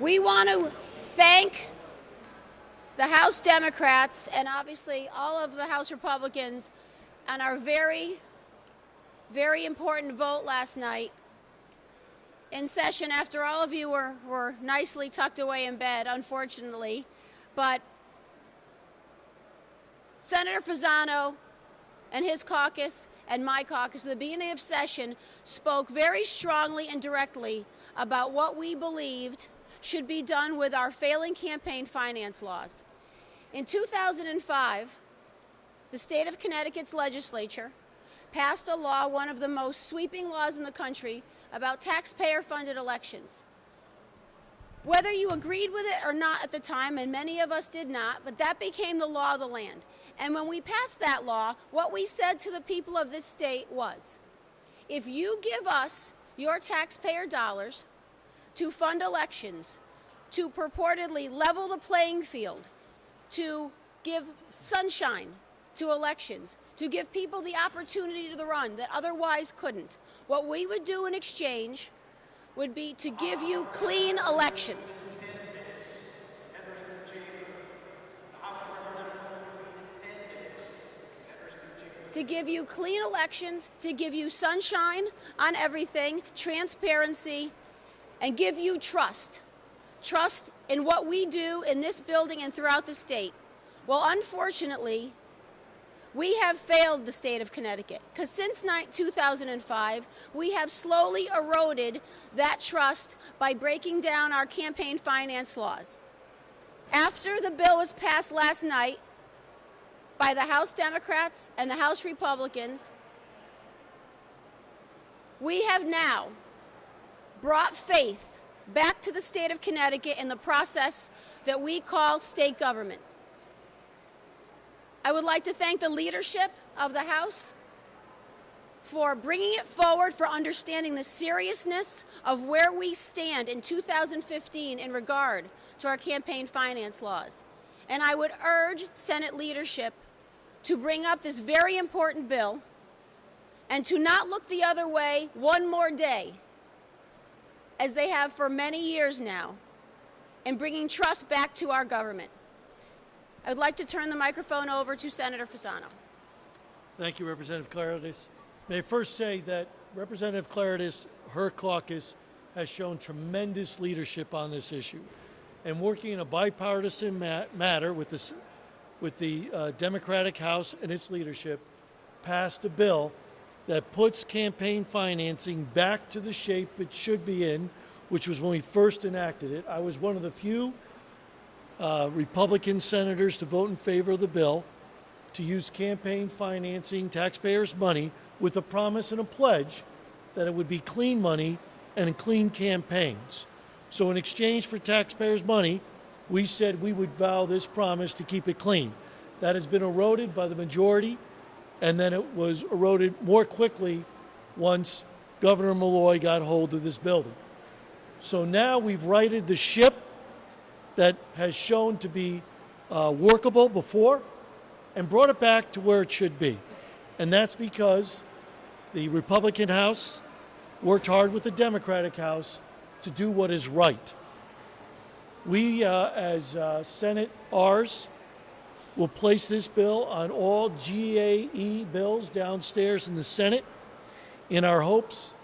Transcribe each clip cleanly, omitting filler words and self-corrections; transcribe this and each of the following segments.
We want to thank the House Democrats and obviously all of the House Republicans on our very, very important vote last night in session after all of you were nicely tucked away in bed, unfortunately. But Senator Fasano and his caucus and my caucus at the beginning of session spoke very strongly and directly about what we believed should be done with our failing campaign finance laws. In 2005, the state of Connecticut's legislature passed a law, one of the most sweeping laws in the country, about taxpayer-funded elections. Whether you agreed with it or not at the time, and many of us did not, but that became the law of the land. And when we passed that law, what we said to the people of this state was, if you give us your taxpayer dollars to fund elections, to purportedly level the playing field, to give sunshine to elections, to give people the opportunity to run that otherwise couldn't, what we would do in exchange would be to give you clean elections. To give you clean elections, to give you sunshine on everything, transparency, and give you trust. Trust in what we do in this building and throughout the state. Well, unfortunately, we have failed the state of Connecticut because since 2005, we have slowly eroded that trust by breaking down our campaign finance laws. After the bill was passed last night by the House Democrats and the House Republicans, we have now brought faith back to the state of Connecticut in the process that we call state government. I would like to thank the leadership of the House for bringing it forward, for understanding the seriousness of where we stand in 2015 in regard to our campaign finance laws. And I would urge Senate leadership to bring up this very important bill and to not look the other way one more day, as they have for many years now, in bringing trust back to our government. I would like to turn the microphone over to Senator Fasano. Thank you, Representative Claridis. May I first say that Representative Claridis, her caucus, has shown tremendous leadership on this issue. And working in a bipartisan matter with the Democratic House and its leadership, passed a bill that puts campaign financing back to the shape it should be in, which was when we first enacted it. I was one of the few Republican senators to vote in favor of the bill to use campaign financing, taxpayers' money, with a promise and a pledge that it would be clean money and clean campaigns. So in exchange for taxpayers' money, we said we would vow this promise to keep it clean. That has been eroded by the majority, and then it was eroded more quickly once Governor Malloy got hold of this building. So now we've righted the ship that has shown to be workable before and brought it back to where it should be. And that's because the Republican House worked hard with the Democratic House to do what is right. We, as Senate Rs, will place this bill on all GAE bills downstairs in the Senate in our hopes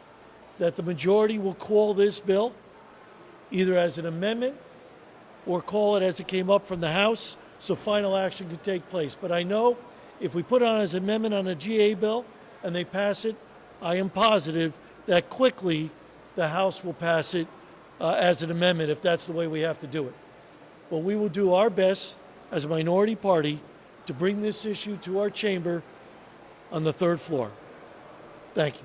that the majority will call this bill either as an amendment or call it as it came up from the House so final action can take place. But I know if we put it on as an amendment on a GA bill and they pass it, I am positive that quickly the House will pass it as an amendment if that's the way we have to do it. But we will do our best as a minority party to bring this issue to our chamber on the third floor. Thank you.